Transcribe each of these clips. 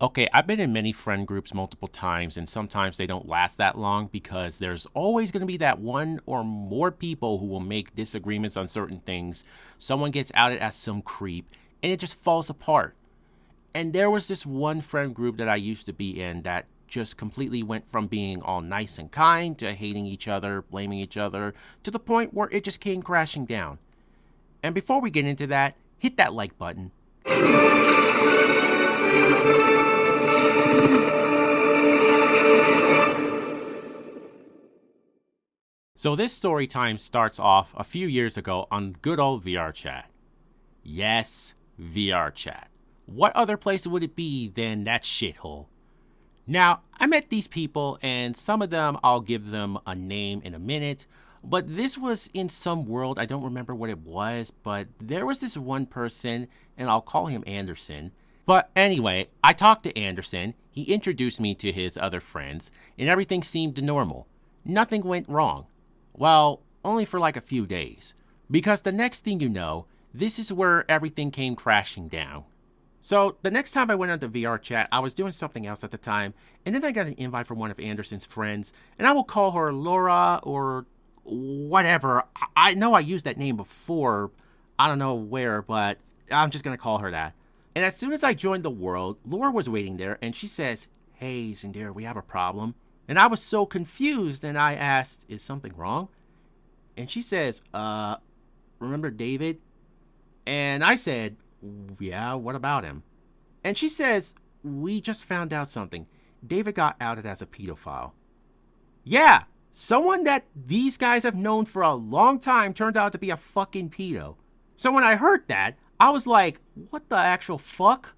Okay, I've been in many friend groups multiple times, and sometimes they don't last that long because there's always going to be that one or more people who will make disagreements on certain things. Someone gets outed as some creep, and it just falls apart. And there was this one friend group that I used to be in that just completely went from being all nice and kind to hating each other, blaming each other, to the point where it just came crashing down. And before we get into that, hit that like button. So this story time starts off a few years ago on good old VRChat. Yes, VRChat. What other place would it be than that shithole? Now, I met these people, and some of them I'll give them a name in a minute, but this was in some world, I don't remember what it was, but there was this one person, and I'll call him Anderson. But anyway, I talked to Anderson, he introduced me to his other friends, and everything seemed normal. Nothing went wrong. Well, only for like a few days. Because the next thing you know, this is where everything came crashing down. So the next time I went on the VRChat, I was doing something else at the time, and then I got an invite from one of Anderson's friends, and I will call her Laura or whatever. I know I used that name before, I don't know where, but I'm just gonna call her that. And as soon as I joined the world, Laura was waiting there, and she says, "Hey, Zendir, we have a problem." And I was so confused, and I asked, "Is something wrong?" And she says, remember David? And I said, "Yeah, what about him?" And she says, "We just found out something. David got outed as a pedophile." Yeah, someone that these guys have known for a long time turned out to be a fucking pedo. So when I heard that, I was like, what the actual fuck?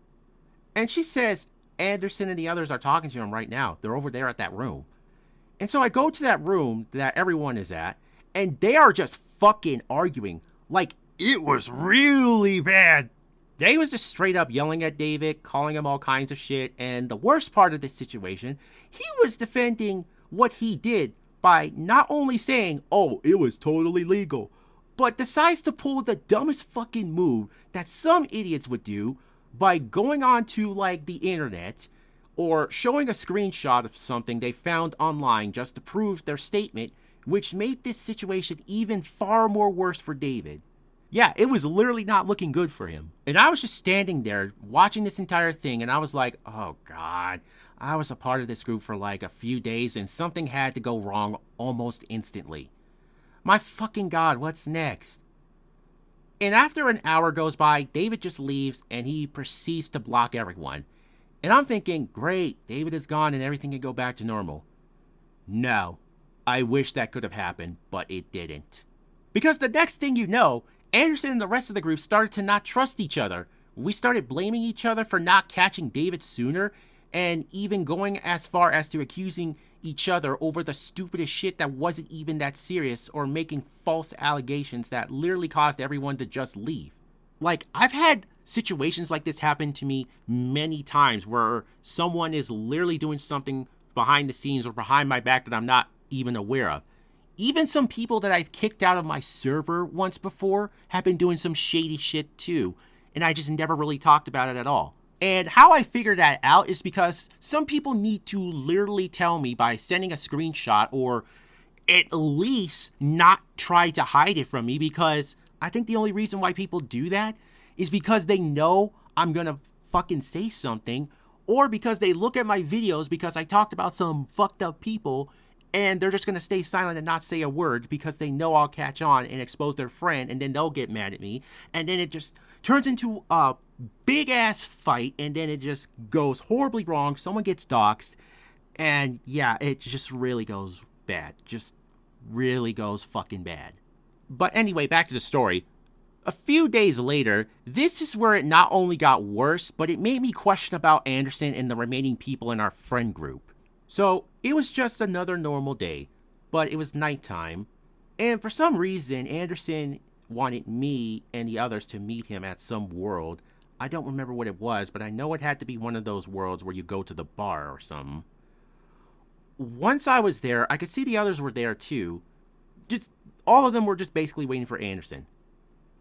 And she says, "Anderson and the others are talking to him right now. They're over there at that room." And so I go to that room that everyone is at, and they are just fucking arguing. Like, it was really bad. They was just straight up yelling at David, calling him all kinds of shit, and the worst part of this situation, he was defending what he did by not only saying, "Oh, it was totally legal," but decides to pull the dumbest fucking move that some idiots would do by going on to like the internet or showing a screenshot of something they found online just to prove their statement, which made this situation even far more worse for David. Yeah, it was literally not looking good for him. And I was just standing there watching this entire thing, and I was like, oh God, I was a part of this group for like a few days, and something had to go wrong almost instantly. My fucking God, what's next? And after an hour goes by, David just leaves, and he proceeds to block everyone. And I'm thinking, great, David is gone and everything can go back to normal. No, I wish that could have happened, but it didn't. Because the next thing you know, Anderson and the rest of the group started to not trust each other. We started blaming each other for not catching David sooner, and even going as far as to accusing each other over the stupidest shit that wasn't even that serious, or making false allegations that literally caused everyone to just leave. Like, I've had situations like this happen to me many times where someone is literally doing something behind the scenes or behind my back that I'm not even aware of. Even some people that I've kicked out of my server once before have been doing some shady shit too, and I just never really talked about it at all. And how I figured that out is because some people need to literally tell me by sending a screenshot, or at least not try to hide it from me, because I think the only reason why people do that is because they know I'm gonna fucking say something, or because they look at my videos because I talked about some fucked up people, and they're just gonna stay silent and not say a word because they know I'll catch on and expose their friend, and then they'll get mad at me, and then it just turns into a big ass fight, and then it just goes horribly wrong. Someone gets doxxed, and yeah, it just really goes bad. Just really goes fucking bad. But anyway, back to the story. A few days later, this is where it not only got worse, but it made me question about Anderson and the remaining people in our friend group. So, it was just another normal day, but it was nighttime, and for some reason, Anderson wanted me and the others to meet him at some world. I don't remember what it was, but I know it had to be one of those worlds where you go to the bar or something. Once I was there, I could see the others were there too. Just all of them were just basically waiting for Anderson.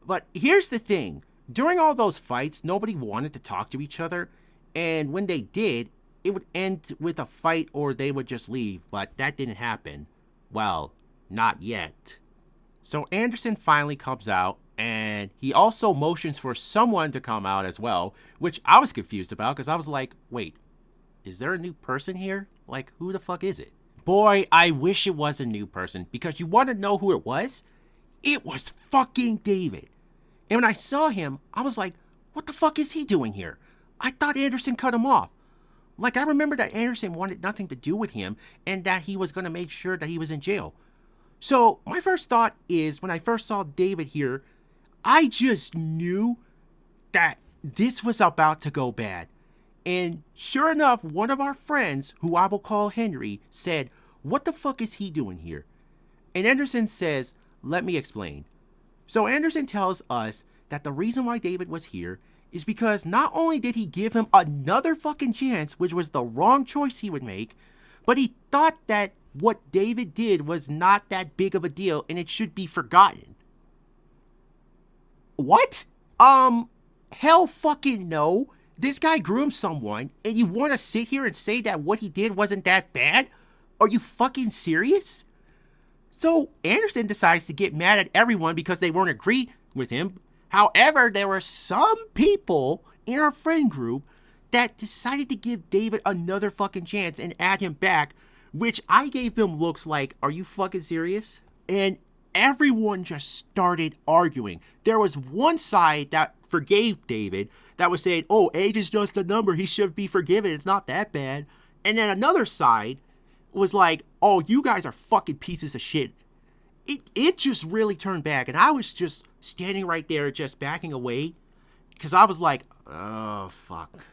But here's the thing. During all those fights, nobody wanted to talk to each other. And when they did, it would end with a fight or they would just leave, but that didn't happen. Well, not yet. So Anderson finally comes out, and he also motions for someone to come out as well, which I was confused about because I was like, wait, is there a new person here? Like, who the fuck is it? Boy, I wish it was a new person, because you want to know who it was? It was fucking David. And when I saw him, I was like, what the fuck is he doing here? I thought Anderson cut him off. Like, I remember that Anderson wanted nothing to do with him and that he was going to make sure that he was in jail. So my first thought is, when I first saw David here, I just knew that this was about to go bad. And sure enough, one of our friends, who I will call Henry, said, what the fuck is he doing here? And Anderson says, let me explain. So Anderson tells us that the reason why David was here is because not only did he give him another fucking chance, which was the wrong choice he would make, but he thought that what David did was not that big of a deal and it should be forgotten. What? Hell fucking no. This guy groomed someone, and you want to sit here and say that what he did wasn't that bad? Are you fucking serious? So Anderson decides to get mad at everyone because they won't agree with him. However, there were some people in our friend group that decided to give David another fucking chance and add him back, which I gave them looks like, are you fucking serious? And everyone just started arguing. There was one side that forgave David that was saying, oh, age is just a number, he should be forgiven, it's not that bad. And then another side was like, oh, you guys are fucking pieces of shit. It just really turned back, and I was just standing right there just backing away because I was like, oh, fuck.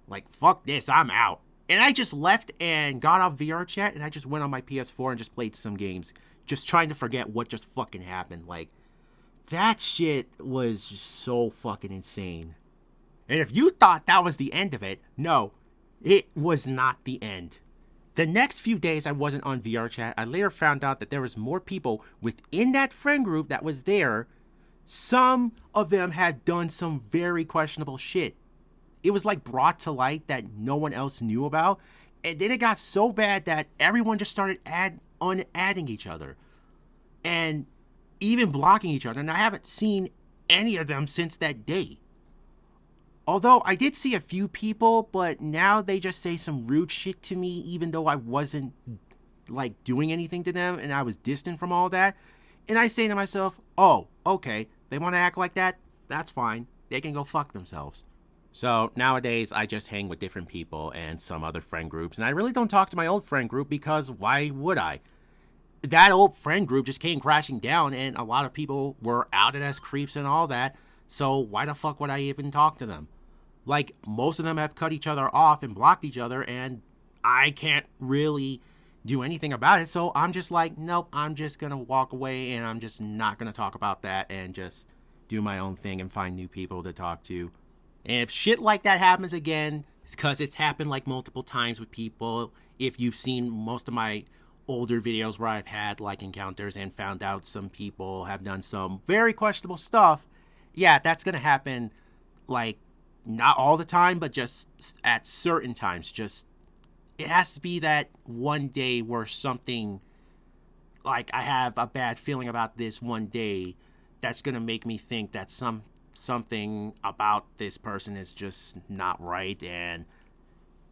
Like, fuck this, I'm out. And I just left and got off VRChat, and I just went on my PS4 and just played some games, just trying to forget what just fucking happened. Like, that shit was just so fucking insane. And if you thought that was the end of it, no, it was not the end. The next few days I wasn't on VRChat, I later found out that there was more people within that friend group that was there. Some of them had done some very questionable shit. It was like brought to light that no one else knew about. And then it got so bad that everyone just started adding each other. And even blocking each other. And I haven't seen any of them since that day. Although I did see a few people, but now they just say some rude shit to me, even though I wasn't, like, doing anything to them and I was distant from all that. And I say to myself, oh, okay, they want to act like that? That's fine. They can go fuck themselves. So nowadays, I just hang with different people and some other friend groups, and I really don't talk to my old friend group because why would I? That old friend group just came crashing down, and a lot of people were outed as creeps and all that. So why the fuck would I even talk to them? Like, most of them have cut each other off and blocked each other, and I can't really do anything about it. So I'm just like, nope, I'm just going to walk away, and I'm just not going to talk about that and just do my own thing and find new people to talk to. And if shit like that happens again, it's because it's happened like multiple times with people. If you've seen most of my older videos where I've had like encounters and found out some people have done some very questionable stuff, yeah, that's gonna happen, like, not all the time, but just at certain times. Just, it has to be that one day where something, like, I have a bad feeling about this one day that's gonna make me think that something about this person is just not right, and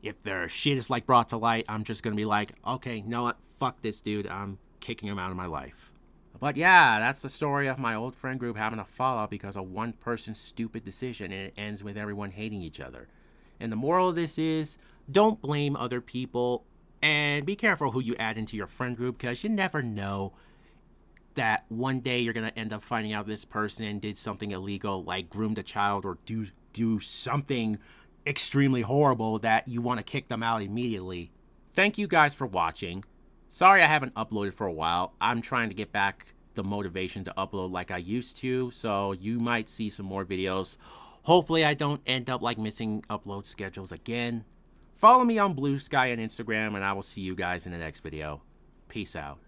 if their shit is like brought to light, I'm just gonna be like, okay, you know what, fuck this dude, I'm kicking him out of my life. But yeah, that's the story of my old friend group having a fallout because of one person's stupid decision, and it ends with everyone hating each other. And the moral of this is, don't blame other people, and be careful who you add into your friend group, because you never know that one day you're gonna end up finding out this person did something illegal, like groomed a child or do something extremely horrible that you want to kick them out immediately. Thank you guys for watching. Sorry I haven't uploaded for a while. I'm trying to get back the motivation to upload like I used to, so you might see some more videos. Hopefully I don't end up like missing upload schedules again. Follow me on Blue Sky and Instagram, and I will see you guys in the next video. Peace out.